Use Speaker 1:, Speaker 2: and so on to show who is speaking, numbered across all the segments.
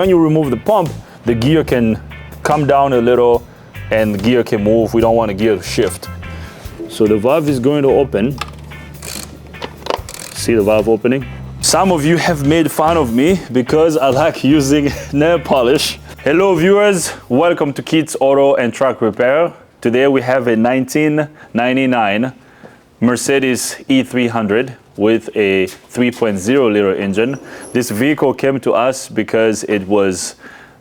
Speaker 1: When you remove the pump, the gear can come down a little and the gear can move. We don't want the gear to shift. So the valve is going to open. See the valve opening? Some of you have made fun of me because I like using nail polish. Hello viewers, welcome to Keith's Auto and Truck Repair. Today we have a 1999 Mercedes E300 with a 3.0 liter engine. This vehicle came to us because it was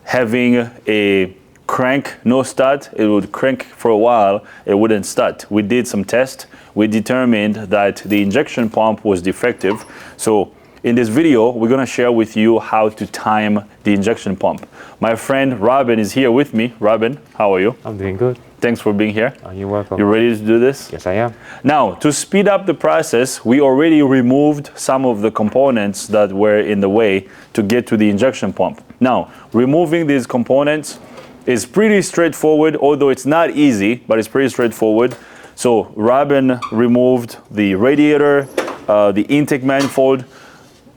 Speaker 1: having a crank, no start. It would crank for a while, it wouldn't start. We did some tests. We determined that the injection pump was defective. So in this video, we're gonna share with you how to time the injection pump. My friend Robin is here with me. Robin, how are you?
Speaker 2: I'm doing good.
Speaker 1: Thanks for being here.
Speaker 2: You're welcome.
Speaker 1: You ready to do this?
Speaker 2: Yes, I am.
Speaker 1: Now, to speed up the process, we already removed some of the components that were in the way to get to the injection pump. Now, removing these components is pretty straightforward, although it's not easy, but it's pretty straightforward. So Robin removed the radiator, the intake manifold.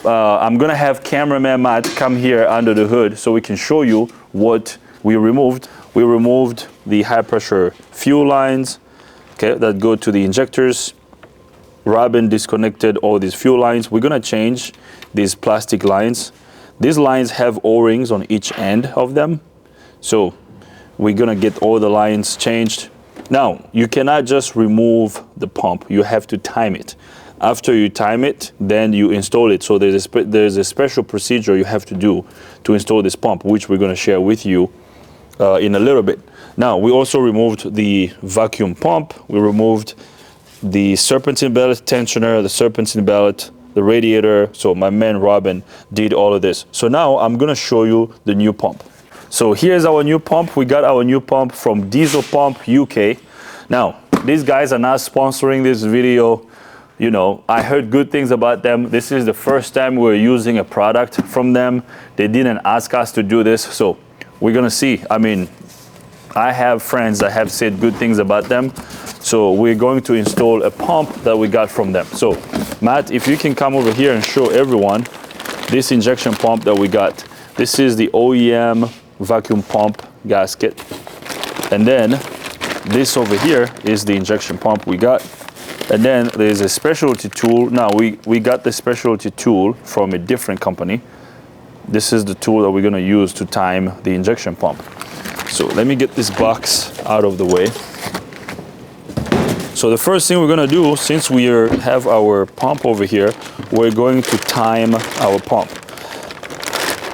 Speaker 1: I'm gonna have cameraman Matt come here under the hood so we can show you what we removed. We removed the high pressure fuel lines, okay, that go to the injectors. Robin disconnected all these fuel lines. We're gonna change these plastic lines. These lines have O-rings on each end of them. So we're gonna get all the lines changed. Now, you cannot just remove the pump, you have to time it. After you time it, then you install it. So there's a special procedure you have to do to install this pump, which we're gonna share with you in a little bit. Now, we also removed the vacuum pump. We removed the serpentine belt tensioner, the serpentine belt, the radiator. So my man Robin did all of this. So now I'm gonna show you the new pump. So here's our new pump. We got our new pump from Diesel Pump UK. Now, these guys are not sponsoring this video. You know, I heard good things about them. This is the first time we're using a product from them. They didn't ask us to do this, so we're gonna see. I mean, I have friends that have said good things about them. So we're going to install a pump that we got from them. So Matt, if you can come over here and show everyone this injection pump that we got. This is the OEM vacuum pump gasket. And then this over here is the injection pump we got. And then there's a specialty tool. Now we got the specialty tool from a different company. This is the tool that we're gonna use to time the injection pump. So let me get this box out of the way. So the first thing we're gonna do, since we have our pump over here, we're going to time our pump.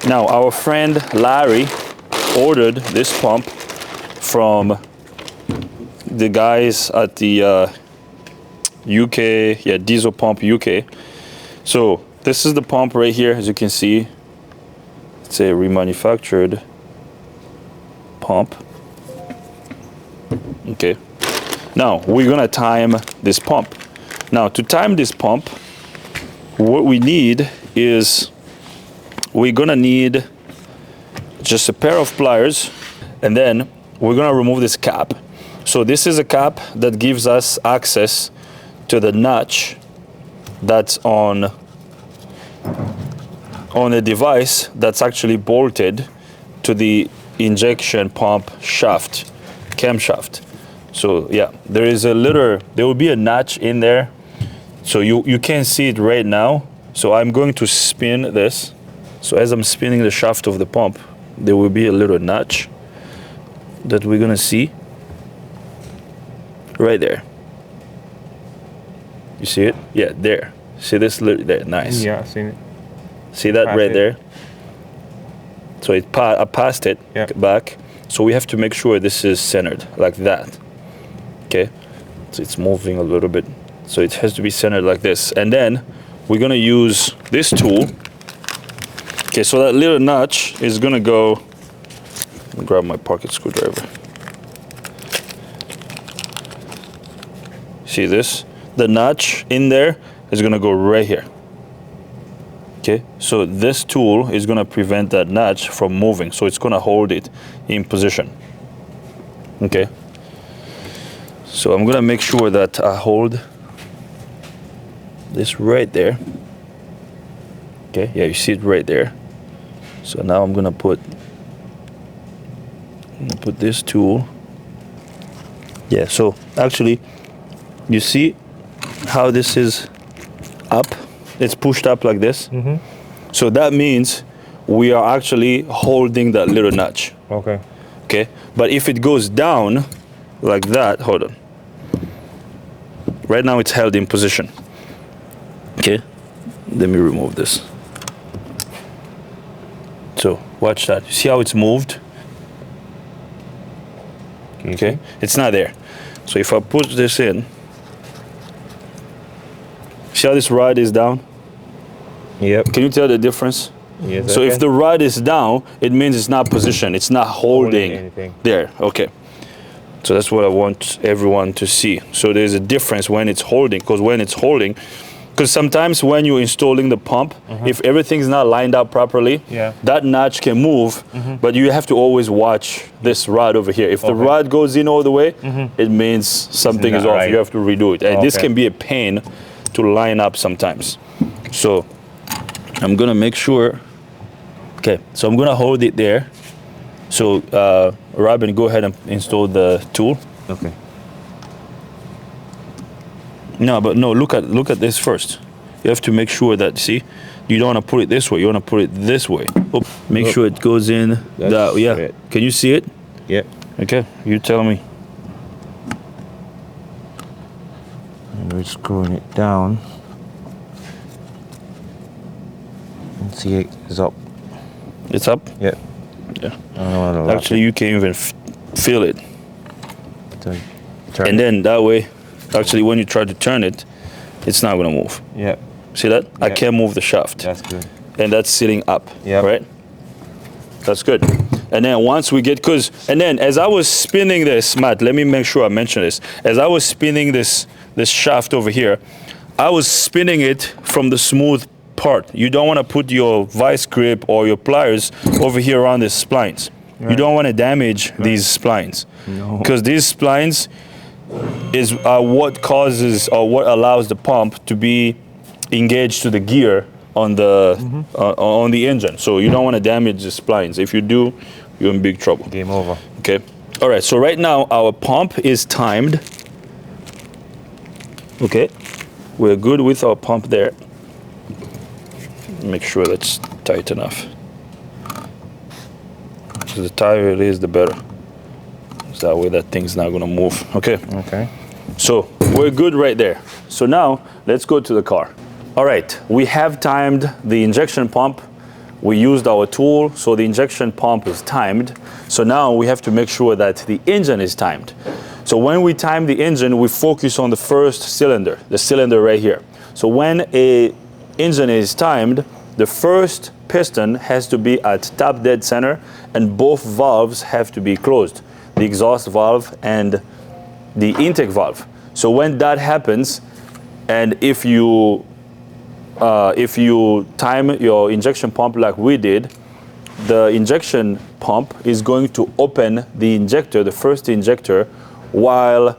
Speaker 1: Now our friend Larry ordered this pump from the guys at the UK, Diesel Pump UK. So this is the pump right here, as you can see. It's a remanufactured pump. Okay. Now we're gonna time this pump. Now to time this pump, what we need is we're gonna need just a pair of pliers, and then we're gonna remove this cap. So this is a cap that gives us access to the notch that's on a device that's actually bolted to the injection pump shaft, camshaft. So yeah, there will be a notch in there. So you can't see it right now. So I'm going to spin this. So as I'm spinning the shaft of the pump, there will be a little notch that we're gonna see right there. You see it? Yeah, there. See this little there? Nice.
Speaker 2: Yeah, I've seen it.
Speaker 1: See that right there? So I passed it back. So we have to make sure this is centered like that. Okay. So it's moving a little bit. So it has to be centered like this. And then we're gonna use this tool. Okay, so that little notch is gonna go. Let me grab my pocket screwdriver. See this? The notch in there is gonna go right here. Okay, so this tool is gonna prevent that notch from moving. So it's gonna hold it in position. Okay. So I'm gonna make sure that I hold this right there. Okay, yeah, you see it right there.
Speaker 2: So now I'm gonna put this tool. Yeah, so actually, you see how this is up? It's pushed up like this. So that means we are actually holding that little notch.
Speaker 3: Okay.
Speaker 2: Okay, but if it goes down like that, hold on. Right now it's held in position. Okay, let me remove this. So watch that. You see how it's moved? Okay, it's not there. So if I push this in, see how this rod is down?
Speaker 3: Yep.
Speaker 2: Can you tell the difference?
Speaker 3: Yes.
Speaker 2: So if the rod is down, it means it's not positioned. It's not holding
Speaker 3: anything.
Speaker 2: there. Okay. So that's what I want everyone to see. So there's a difference when it's holding, because when it's holding, because sometimes when you're installing the pump, if everything's not lined up properly, that notch can move, but you have to always watch this rod over here. If the rod goes in all the way, it means something is off.
Speaker 3: Right.
Speaker 2: You have to redo it. And this can be a pain to line up sometimes. So I'm gonna make sure. Okay, so I'm gonna hold it there. So Robin, go ahead and install the tool.
Speaker 3: Okay.
Speaker 2: No, but no, look at this first. You have to make sure that, see, you don't want to put it this way, you want to put it this way. Make sure it goes in that, yeah.
Speaker 3: It.
Speaker 2: Can you see it?
Speaker 3: Yep.
Speaker 2: Okay, you tell me.
Speaker 3: And we're screwing it down. And see it is up.
Speaker 2: It's up?
Speaker 3: Yep.
Speaker 2: Yeah. Actually, you can even feel it.
Speaker 3: Turn
Speaker 2: and then that way, actually, when you try to turn it, it's not gonna move.
Speaker 3: Yep.
Speaker 2: See that? I can't move the shaft.
Speaker 3: That's good.
Speaker 2: And that's sitting up,
Speaker 3: Yep.
Speaker 2: right? That's good. And then once we get, and then as I was spinning this, Matt, let me make sure I mention this. As I was spinning this shaft over here, I was spinning it from the smooth part. You don't want to put your vice grip or your pliers over here around the splines. Right. You don't want to damage these splines. Because these splines are what causes or what allows the pump to be engaged to the gear on the engine. So you don't want to damage the splines. If you do, you're in big trouble.
Speaker 3: Game over.
Speaker 2: Okay. All right. So right now our pump is timed. Okay. We're good with our pump there. Make sure that's tight enough. So the tighter it is, the better. So that way that thing's not gonna move. Okay.
Speaker 3: Okay.
Speaker 2: So we're good right there. So now let's go to the car. All right, we have timed the injection pump. We used our tool, so the injection pump is timed. So now we have to make sure that the engine is timed. So when we time the engine, we focus on the first cylinder, the cylinder right here. So when a engine is timed, the first piston has to be at top dead center and both valves have to be closed, the exhaust valve and the intake valve. So when that happens, and if you time your injection pump like we did, the injection pump is going to open the injector, the first injector, while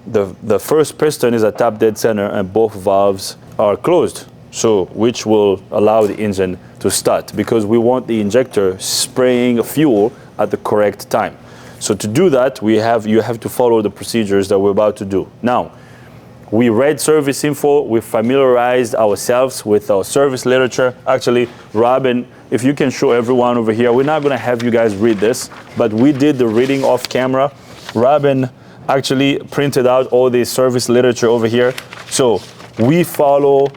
Speaker 2: the first piston is at top dead center and both valves are closed. So which will allow the engine to start, because we want the injector spraying fuel at the correct time. So to do that, you have to follow the procedures that we're about to do. Now, we read service info, we familiarized ourselves with our service literature. Actually, Robin, if you can show everyone over here, we're not gonna have you guys read this, but we did the reading off camera. Robin actually printed out all the service literature over here. So we follow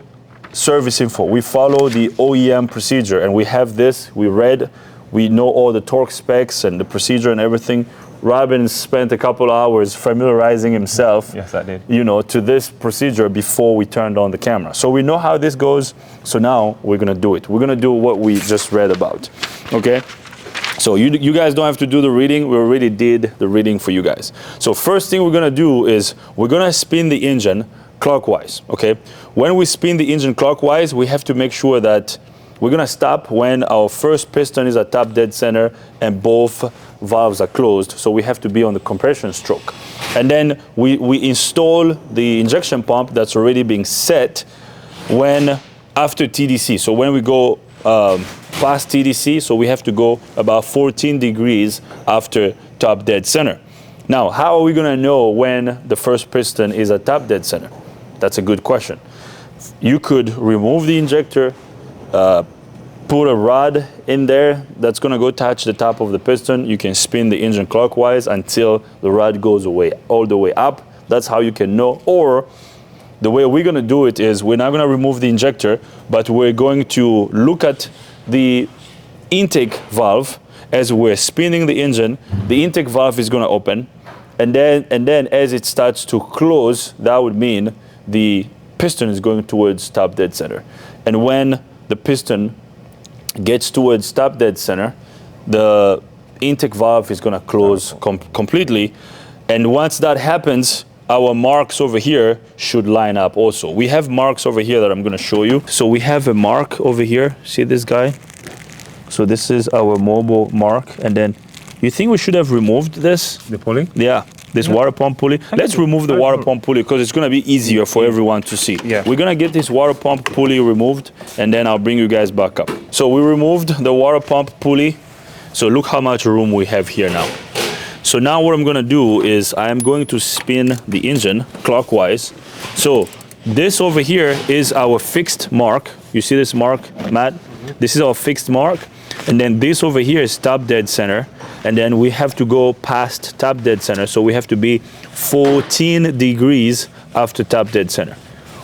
Speaker 2: service info, we follow the OEM procedure, and we have this, we read, we know all the torque specs and the procedure and everything. Robin spent a couple hours familiarizing himself,
Speaker 3: yes, I did,
Speaker 2: to this procedure before we turned on the camera. So we know how this goes. So now we're gonna do it. We're gonna do what we just read about. Okay. So you guys don't have to do the reading. We already did the reading for you guys. So first thing we're gonna do is we're gonna spin the engine clockwise. Okay. When we spin the engine clockwise, we have to make sure that we're gonna stop when our first piston is at top dead center and both valves are closed. So we have to be on the compression stroke. And then we install the injection pump that's already being set after TDC. So when we go past TDC, so we have to go about 14 degrees after top dead center. Now, how are we gonna know when the first piston is at top dead center? That's a good question. You could remove the injector, put a rod in there that's gonna go touch the top of the piston. You can spin the engine clockwise until the rod goes away, all the way up. That's how you can know. Or the way we're gonna do it is we're not gonna remove the injector, but we're going to look at the intake valve as we're spinning the engine. The intake valve is gonna open, and then as it starts to close, that would mean the piston is going towards top dead center. And when the piston gets towards top dead center, the intake valve is gonna close completely. And once that happens, our marks over here should line up also. We have marks over here that I'm gonna show you. So we have a mark over here, see this guy? So this is our mobile mark, and then you think we should have removed this?
Speaker 3: The pulley?
Speaker 2: Yeah, this water pump pulley. Let's remove the water pump pulley because it's gonna be easier for everyone to see.
Speaker 3: Yeah.
Speaker 2: We're gonna get this water pump pulley removed, and then I'll bring you guys back up. So we removed the water pump pulley. So look how much room we have here now. So now what I'm gonna do is I'm going to spin the engine clockwise. So this over here is our fixed mark. You see this mark, Matt? This is our fixed mark. And then this over here is top dead center. And then we have to go past top dead center. So we have to be 14 degrees after top dead center,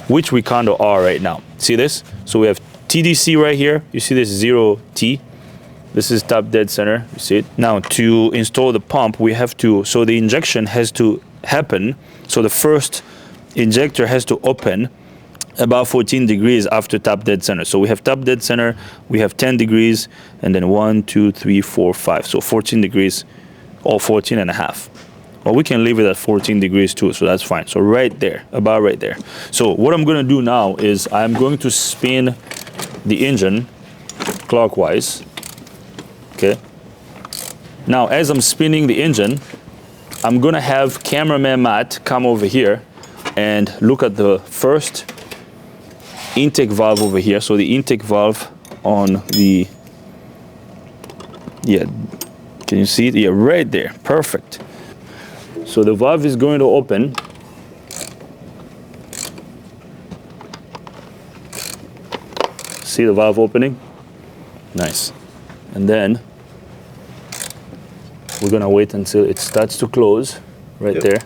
Speaker 2: which we kind of are right now. See this? So we have TDC right here. You see this 0T? This is top dead center, you see it? Now to install the pump, we have to, so the injection has to happen. So the first injector has to open about 14 degrees after top dead center. So we have top dead center, we have 10 degrees, and then 1, 2, 3, 4, 5. So 14 degrees, or 14 and a half. Or we can leave it at 14 degrees too, so that's fine. So right there, about right there. So what I'm gonna do now is I'm going to spin the engine clockwise. Okay. Now, as I'm spinning the engine, I'm gonna have cameraman Matt come over here and look at the first intake valve over here. So the intake valve on the, yeah, can you see it? Yeah, right there, perfect. So the valve is going to open. See the valve opening? Nice. And then we're gonna wait until it starts to close, right there.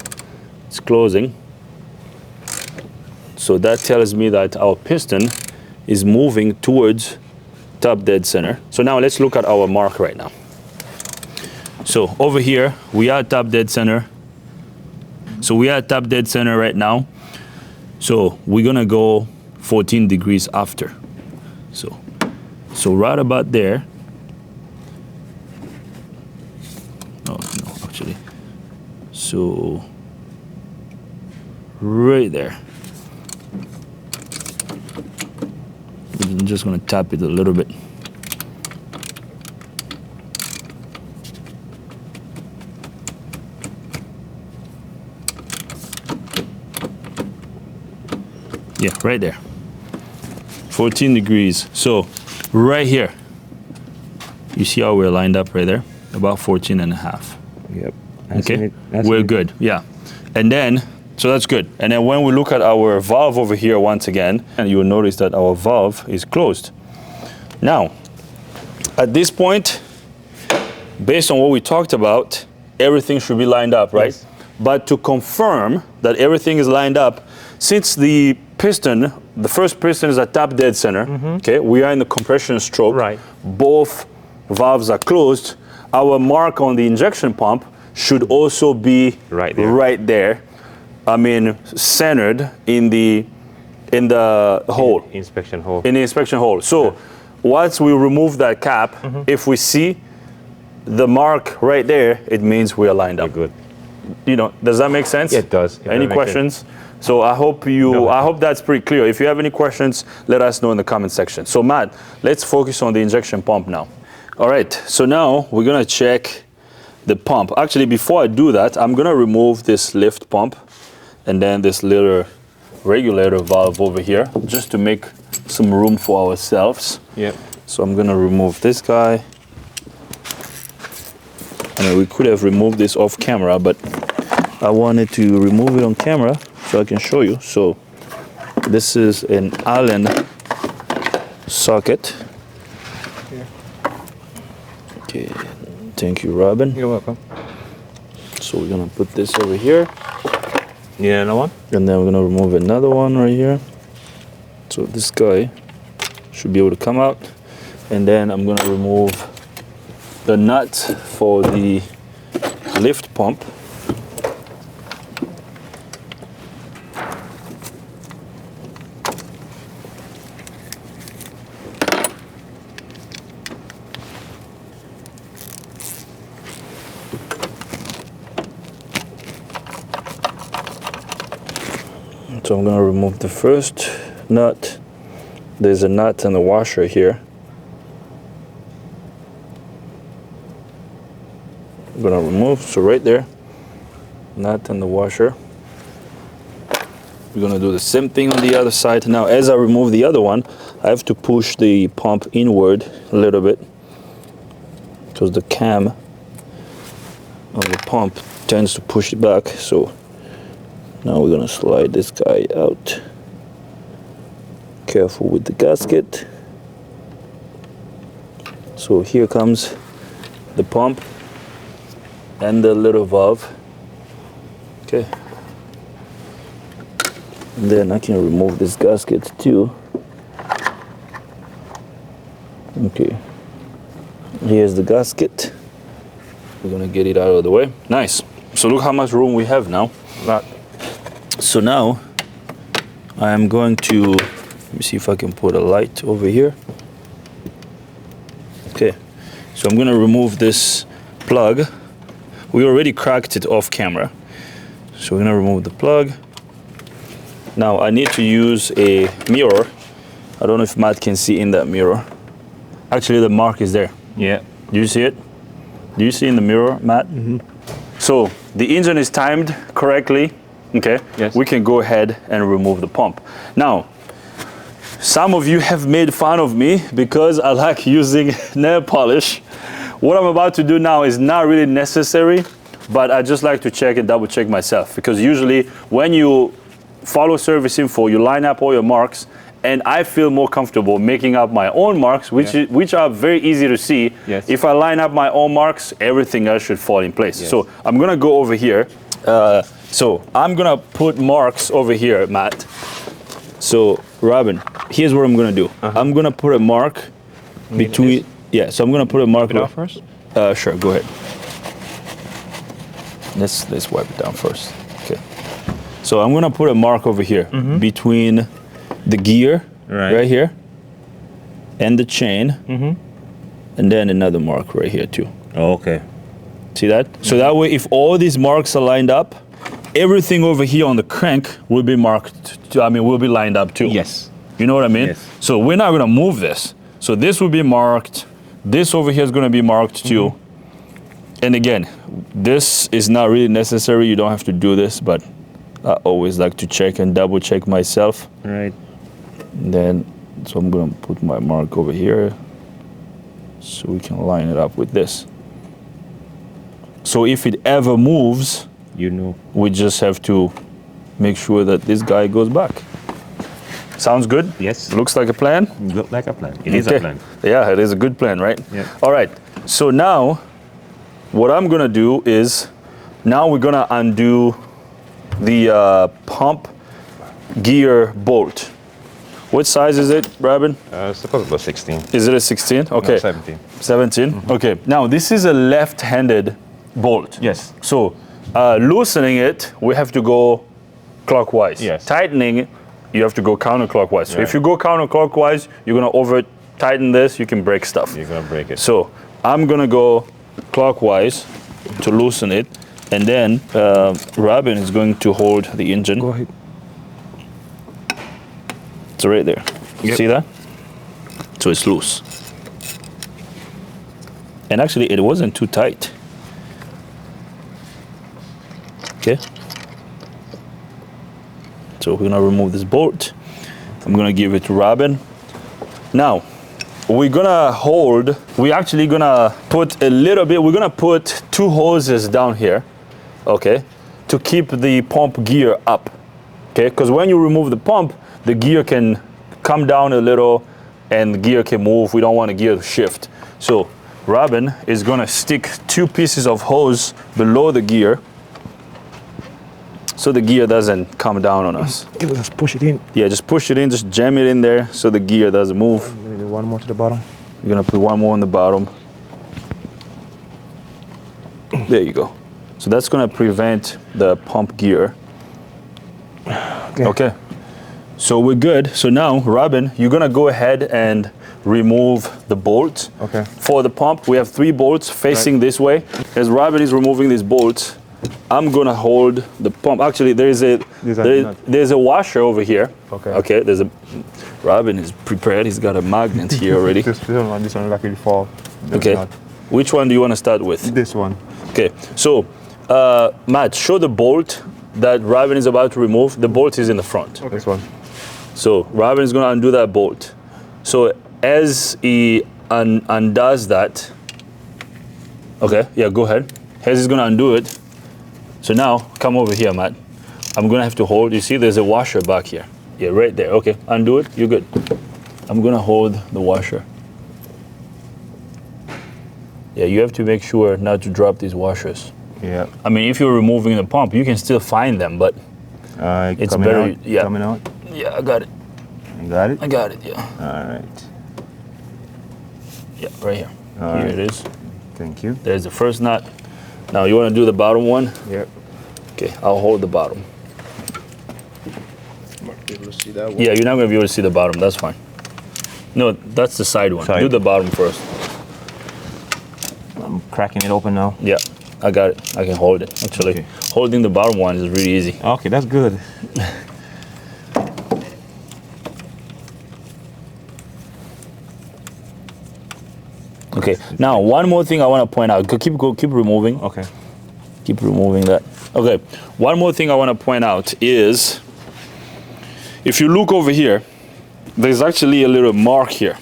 Speaker 2: It's closing. So that tells me that our piston is moving towards top dead center. So now let's look at our mark right now. So over here, we are at top dead center. So we are at top dead center right now. So we're gonna go 14 degrees after. So right about there. Oh, no, actually. So right there. I'm just gonna tap it a little bit. Yeah, right there. 14 degrees. So right here, you see how we're lined up right there? About 14 and a half.
Speaker 3: Yep.
Speaker 2: Okay, we're good, yeah. And then, so that's good. And then when we look at our valve over here once again, and you'll notice that our valve is closed. Now, at this point, based on what we talked about, everything should be lined up, right? Yes. But to confirm that everything is lined up, since the piston, the first piston is at top dead center, okay, we are in the compression stroke,
Speaker 3: right.
Speaker 2: Both valves are closed, our mark on the injection pump should also be right there. I mean, centered in the hole.
Speaker 3: Inspection hole.
Speaker 2: In the inspection hole. So once we remove that cap, if we see the mark right there, it means we are lined up.
Speaker 3: Good.
Speaker 2: You know, does that make sense?
Speaker 3: Yeah, it does.
Speaker 2: Any questions? So I hope that's pretty clear. If you have any questions, let us know in the comment section. So Matt, let's focus on the injection pump now. All right, so now we're gonna check the pump. Actually, before I do that, I'm gonna remove this lift pump and then this little regulator valve over here, just to make some room for ourselves.
Speaker 3: Yep.
Speaker 2: So I'm gonna remove this guy. I mean, we could have removed this off camera, but I wanted to remove it on camera so I can show you. So this is an Allen socket.
Speaker 3: Here.
Speaker 2: Okay, thank you, Robin.
Speaker 3: You're welcome.
Speaker 2: So we're gonna put this over here.
Speaker 3: Yeah, another one?
Speaker 2: And then we're gonna remove another one right here. So this guy should be able to come out. And then I'm gonna remove the nut for the lift pump. So I'm gonna remove the first nut. There's a nut and a washer here. I'm gonna remove, so right there, nut and the washer. We're gonna do the same thing on the other side. Now, as I remove the other one, I have to push the pump inward a little bit because the cam of the pump tends to push it back. So now we're gonna slide this guy out. Careful with the gasket. So here comes the pump and the little valve. Okay. And then I can remove this gasket too. Okay. Here's the gasket. We're gonna get it out of the way. Nice. So look how much room we have now. So now I am going to, let me see if I can put a light over here. Okay, so I'm gonna remove this plug. We already cracked it off camera. So we're gonna remove the plug. Now I need to use a mirror. I don't know if Matt can see in that mirror. Actually, the mark is there.
Speaker 3: Yeah.
Speaker 2: Do you see it? Do you see in the mirror, Matt?
Speaker 3: Mm-hmm.
Speaker 2: So the engine is timed correctly. Okay,
Speaker 3: Yes.
Speaker 2: we can go ahead and remove the pump. Now, some of you have made fun of me because I like using nail polish. What I'm about to do now is not really necessary, but I just like to check and double check myself, because usually when you follow service info, you line up all your marks, and I feel more comfortable making up my own marks, which are very easy to see.
Speaker 3: Yes.
Speaker 2: If I line up my own marks, everything else should fall in place.
Speaker 3: Yes.
Speaker 2: So I'm gonna go over here. So I'm gonna put marks over here, Matt. So Robin, here's what I'm gonna do. I'm gonna put a mark between. Yeah, so I'm gonna put a mark.
Speaker 3: Wipe it off first?
Speaker 2: Sure, go ahead. Let's wipe it down first. Okay. So I'm gonna put a mark over here between the gear right here and the chain, and then another mark right here too.
Speaker 3: Oh, okay.
Speaker 2: See that? So that way, if all these marks are lined up, everything over here on the crank will be marked. Will be lined up too.
Speaker 3: Yes.
Speaker 2: You know what I mean?
Speaker 3: Yes.
Speaker 2: So we're not gonna move this. So this will be marked. This over here is gonna be marked too. And again, this is not really necessary. You don't have to do this, but I always like to check and double check myself.
Speaker 3: Right.
Speaker 2: And then, so I'm gonna put my mark over here so we can line it up with this. So if it ever moves,
Speaker 3: You know.
Speaker 2: we just have to make sure that this guy goes back. Sounds good?
Speaker 3: Yes.
Speaker 2: Looks like a plan?
Speaker 3: Look like a plan. It is a plan.
Speaker 2: Yeah, it is a good plan, right?
Speaker 3: Yeah.
Speaker 2: All right. So now, what I'm gonna do is, now we're gonna undo the pump gear bolt. What size is it, Robin?
Speaker 3: It's supposed about 16.
Speaker 2: Is it a 16? Okay.
Speaker 3: No, 17.
Speaker 2: 17? Okay. Now, this is a left-handed bolt.
Speaker 3: Yes.
Speaker 2: So, loosening it, we have to go clockwise.
Speaker 3: Yes.
Speaker 2: Tightening it, you have to go counterclockwise. So
Speaker 3: Right.
Speaker 2: if you go counterclockwise, you're gonna over tighten this, you can break stuff.
Speaker 3: You're going to break it.
Speaker 2: So I'm gonna go clockwise to loosen it, and then Robin is going to hold the engine.
Speaker 3: Go ahead.
Speaker 2: It's right there. You
Speaker 3: Yep.
Speaker 2: see that? So it's loose. And actually, it wasn't too tight. Okay. So we're gonna remove this bolt. I'm gonna give it to Robin. Now, we're actually gonna put a little bit, we're gonna put 2 hoses down here, okay, to keep the pump gear up, okay? Because when you remove the pump, the gear can come down a little and the gear can move. We don't want the gear to shift. So Robin is gonna stick 2 pieces of hose below the gear so the gear doesn't come down on us.
Speaker 3: Just push it in.
Speaker 2: Yeah, just push it in, just jam it in there so the gear doesn't move.
Speaker 3: Maybe one more to the bottom.
Speaker 2: You're gonna put 1 more on the bottom. There you go. So that's gonna prevent the pump gear. Okay. So we're good. So now, Robin, you're gonna go ahead and remove the bolt.
Speaker 3: Okay.
Speaker 2: For the pump, we have 3 bolts facing this way. As Robin is removing these bolts, I'm gonna hold the pump. Actually, there's a washer over here.
Speaker 3: Okay.
Speaker 2: Okay. Robin is prepared. He's got a magnet here already.
Speaker 3: This one like really fall.
Speaker 2: Okay. Which one do you want to start with?
Speaker 3: This one.
Speaker 2: Okay. So, Matt, show the bolt that Robin is about to remove. The bolt is in the front.
Speaker 3: Okay. This one.
Speaker 2: So Robin is gonna undo that bolt. So as he undoes that, okay, yeah, go ahead. As he's gonna undo it. So now, come over here, Matt. I'm gonna have to hold, you see there's a washer back here. Yeah, right there, okay, undo it, you're good. I'm gonna hold the washer. Yeah, you have to make sure not to drop these washers.
Speaker 3: Yeah.
Speaker 2: I mean, if you're removing the pump, you can still find them, but it's better,
Speaker 3: out,
Speaker 2: yeah.
Speaker 3: Coming out.
Speaker 2: Yeah, I got it.
Speaker 3: You got it?
Speaker 2: I got it, yeah.
Speaker 3: All right.
Speaker 2: Yeah, right here.
Speaker 3: All
Speaker 2: Here
Speaker 3: right.
Speaker 2: it is.
Speaker 3: Thank you.
Speaker 2: There's the first nut. Now you want to do the bottom one?
Speaker 3: Yep.
Speaker 2: Okay, I'll hold the bottom.
Speaker 3: Might be able to see that one.
Speaker 2: Yeah, you're not going to be able to see the bottom. That's fine. No, that's the side one.
Speaker 3: Side.
Speaker 2: Do the bottom first.
Speaker 3: I'm cracking it open now.
Speaker 2: Yeah, I got it. I can hold it. Actually,
Speaker 3: Okay.
Speaker 2: holding the bottom one is really easy.
Speaker 3: Okay, that's good.
Speaker 2: Okay, now one more thing I want to point out. Keep removing.
Speaker 3: Okay.
Speaker 2: Keep removing that. Okay, one more thing I want to point out is, if you look over here, there's actually a little mark here.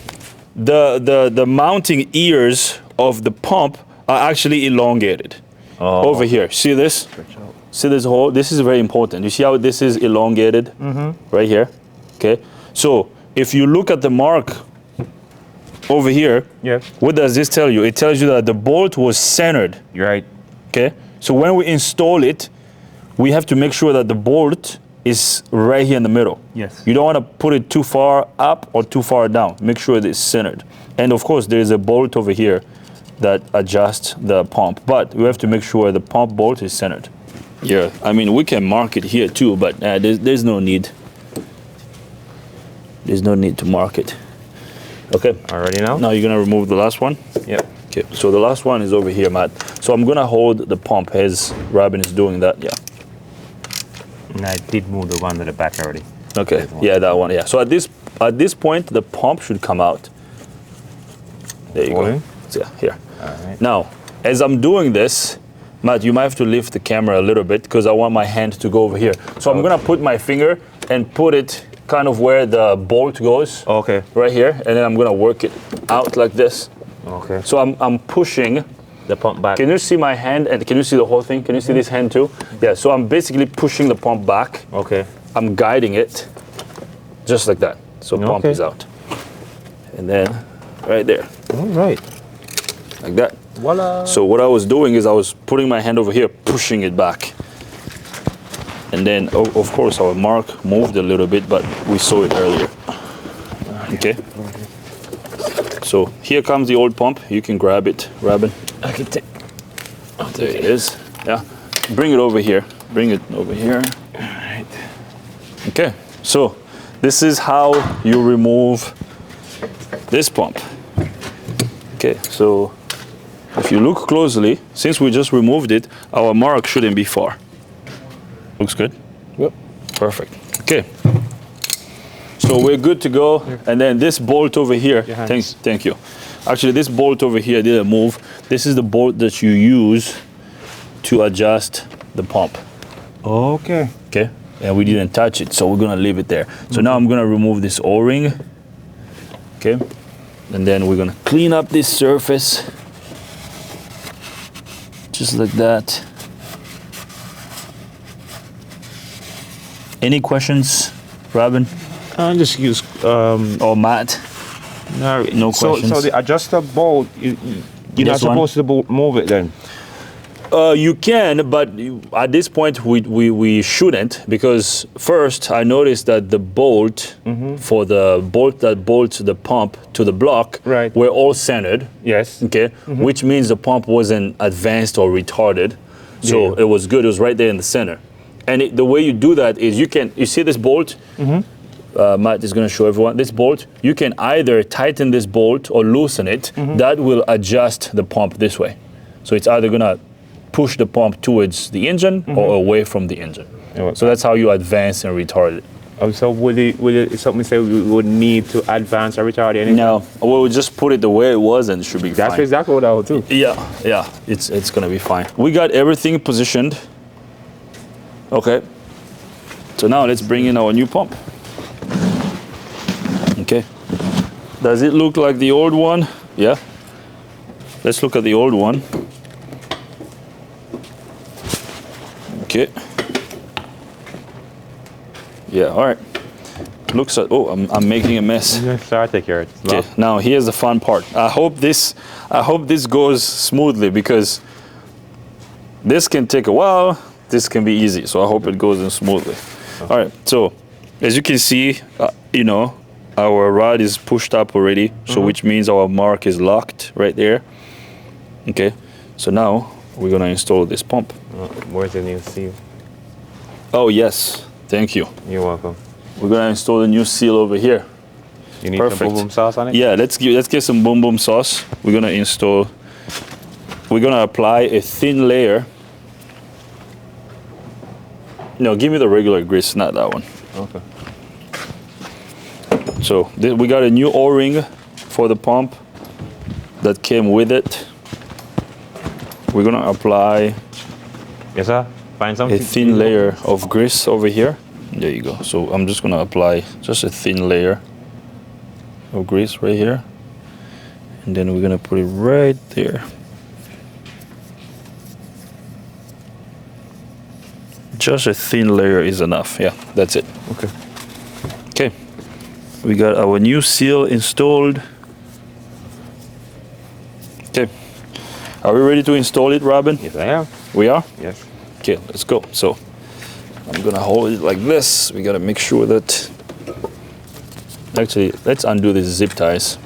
Speaker 2: The mounting ears of the pump are actually elongated.
Speaker 3: Oh.
Speaker 2: Over here, see this? See this hole? This is very important. You see how this is elongated? Right here, okay? So if you look at the mark over here,
Speaker 3: Yeah.
Speaker 2: what does this tell you? It tells you that the bolt was centered.
Speaker 3: You're right.
Speaker 2: Okay, so when we install it, we have to make sure that the bolt is right here in the middle.
Speaker 3: Yes.
Speaker 2: You don't want to put it too far up or too far down. Make sure that it's centered. And of course, there is a bolt over here that adjusts the pump, but we have to make sure the pump bolt is centered. Yeah, I mean, we can mark it here too, but there's no need. There's no need to mark it. Okay.
Speaker 3: Already now?
Speaker 2: Now you're gonna remove the last one?
Speaker 3: Yep.
Speaker 2: Okay, so the last one is over here, Matt. So I'm gonna hold the pump as Robin is doing that, yeah.
Speaker 3: And I did move the one to the back already.
Speaker 2: Okay, yeah, that one, yeah. So at this point, the pump should come out. There you
Speaker 3: Falling?
Speaker 2: go. So, yeah, here.
Speaker 3: All right.
Speaker 2: Now, as I'm doing this, Matt, you might have to lift the camera a little bit because I want my hand to go over here. So I'm gonna put my finger and put it kind of where the bolt goes,
Speaker 3: Okay.
Speaker 2: right here, and then I'm gonna work it out like this.
Speaker 3: Okay.
Speaker 2: So I'm pushing.
Speaker 3: The pump back.
Speaker 2: Can you see my hand and can you see the whole thing? Can you see this hand too? Yeah, so I'm basically pushing the pump back.
Speaker 3: Okay.
Speaker 2: I'm guiding it just like that. So pump
Speaker 3: Okay.
Speaker 2: is out. And then right there,
Speaker 3: All right.
Speaker 2: like that.
Speaker 3: Voila.
Speaker 2: So what I was doing is I was putting my hand over here, pushing it back. And then, of course, our mark moved a little bit, but we saw it earlier. Okay. So here comes the old pump. You can grab it, Robin.
Speaker 3: I can take.
Speaker 2: Oh, there it is. Yeah. Bring it over here. Bring it over here.
Speaker 3: All right.
Speaker 2: Okay. So this is how you remove this pump. Okay. So if you look closely, since we just removed it, our mark shouldn't be far. Looks good?
Speaker 3: Yep.
Speaker 2: Perfect. Okay. So we're good to go. And then this bolt over here,
Speaker 3: Your hands.
Speaker 2: thank you. Actually, this bolt over here didn't move. This is the bolt that you use to adjust the pump.
Speaker 3: Okay.
Speaker 2: Okay? And we didn't touch it, so we're gonna leave it there. So now I'm gonna remove this O-ring. Okay? And then we're gonna clean up this surface. Just like that. Any questions, Robin?
Speaker 3: I just use
Speaker 2: Or Matt? No questions.
Speaker 3: So the adjuster bolt, you're not
Speaker 2: This one?
Speaker 3: supposed to move it then.
Speaker 2: You can, but at this point we shouldn't, because first I noticed that the bolt for the bolt that bolts the pump to the block
Speaker 3: Right.
Speaker 2: were all centered.
Speaker 3: Yes.
Speaker 2: Okay, which means the pump wasn't advanced or retarded, so it was good. It was right there in the center, and the way you do that is you see this bolt. Matt is going to show everyone this bolt. You can either tighten this bolt or loosen it. That will adjust the pump this way, so it's either going to push the pump towards the engine or away from the engine. So that's how you advance and retard it.
Speaker 3: So would it something say we would need to advance or retard anything?
Speaker 2: No, we'll just put it the way it was and it should be
Speaker 3: That's
Speaker 2: fine.
Speaker 3: exactly what I would do.
Speaker 2: Yeah, it's gonna be fine. We got everything positioned. Okay. So now let's bring in our new pump. Okay. Does it look like the old one? Yeah. Let's look at the old one. Okay. Yeah, all right. Looks like, oh, I'm making a mess.
Speaker 3: So I take care of it.
Speaker 2: Okay, now here's the fun part. I hope this goes smoothly, because this can take a while, this can be easy. So I hope it goes in smoothly. All right, so as you can see, our rod is pushed up already, so which means our mark is locked right there. Okay, so now we're gonna install this pump.
Speaker 3: Where's the new seal?
Speaker 2: Oh yes, thank you.
Speaker 3: You're welcome.
Speaker 2: We're gonna install the new seal over here.
Speaker 3: You need
Speaker 2: Perfect.
Speaker 3: some boom boom sauce on it?
Speaker 2: Yeah, let's get some boom boom sauce. We're gonna apply a thin layer. No, give me the regular grease, not that one.
Speaker 3: Okay.
Speaker 2: So we got a new O-ring for the pump that came with it. We're gonna apply
Speaker 3: Yes, sir. Find
Speaker 2: a
Speaker 3: something.
Speaker 2: thin layer of grease over here. There you go. So I'm just gonna apply just a thin layer of grease right here. And then we're gonna put it right there. Just a thin layer is enough. Yeah, that's it.
Speaker 3: Okay.
Speaker 2: Okay. We got our new seal installed. Okay. Are we ready to install it, Robin?
Speaker 3: Yes, I am.
Speaker 2: We are?
Speaker 3: Yes.
Speaker 2: Okay, let's go. So I'm gonna hold it like this. We gotta make sure that, actually, let's undo these zip ties.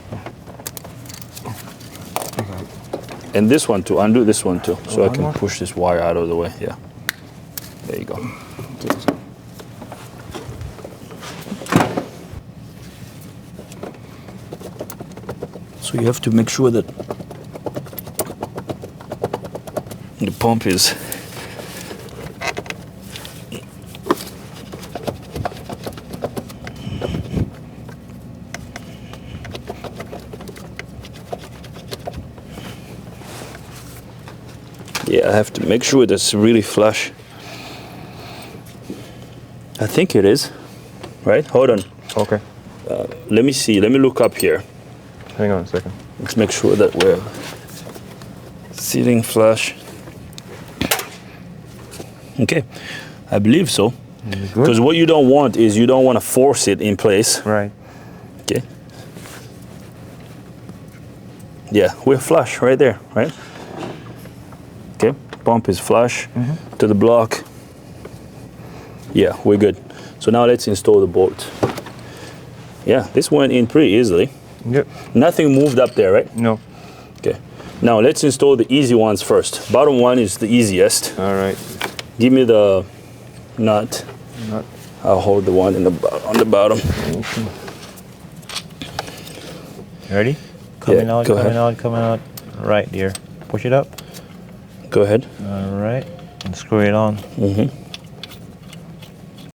Speaker 2: And this one too, undo this one too, so I can push this wire out of the way. Yeah, there you go. So you have to make sure that the pump is I have to make sure that's really flush. I think it is, right? Hold on.
Speaker 3: Okay.
Speaker 2: Let me see. Let me look up here.
Speaker 3: Hang on a second.
Speaker 2: Let's make sure that we're sitting flush. Okay, I believe so. Because what you don't want is you don't want to force it in place.
Speaker 3: Right.
Speaker 2: Okay. Yeah, we're flush right there, right? Okay, pump is flush to the block. Yeah, we're good. So now let's install the bolt. Yeah, this went in pretty easily.
Speaker 3: Yep.
Speaker 2: Nothing moved up there, right?
Speaker 3: No.
Speaker 2: Okay. Now let's install the easy ones first. Bottom one is the easiest.
Speaker 3: All right.
Speaker 2: Give me the nut. I'll hold the one on the bottom.
Speaker 3: Ready?
Speaker 2: Coming out,
Speaker 3: coming out. Right, dear. Push it up.
Speaker 2: Go ahead.
Speaker 3: All right. And screw it on.
Speaker 2: Mm-hmm.